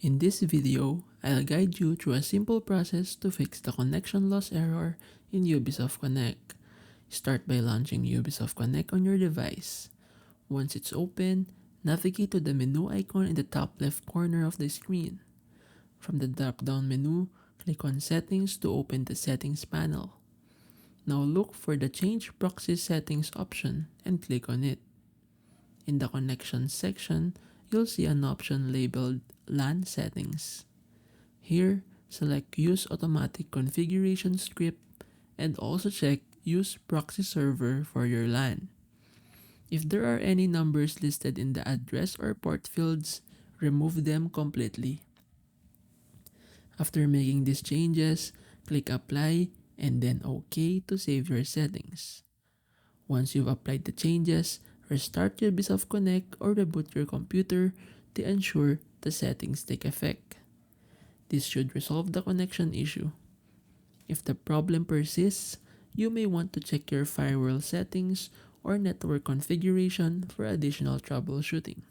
In this video, I'll guide you through a simple process to fix the connection loss error in Ubisoft Connect. Start by launching Ubisoft Connect on your device. Once it's open, navigate to the menu icon in the top left corner of the screen. From the drop-down menu, click on Settings to open the Settings panel. Now look for the Change Proxy Settings option and click on it. In the Connections section, you'll see an option labeled LAN Settings. Here, select Use Automatic Configuration Script and also check Use Proxy Server for your LAN. If there are any numbers listed in the address or port fields, remove them completely. After making these changes, click Apply and then OK to save your settings. Once you've applied the changes, restart Ubisoft Connect or reboot your computer to ensure the settings take effect. This should resolve the connection issue. If the problem persists, you may want to check your firewall settings or network configuration for additional troubleshooting.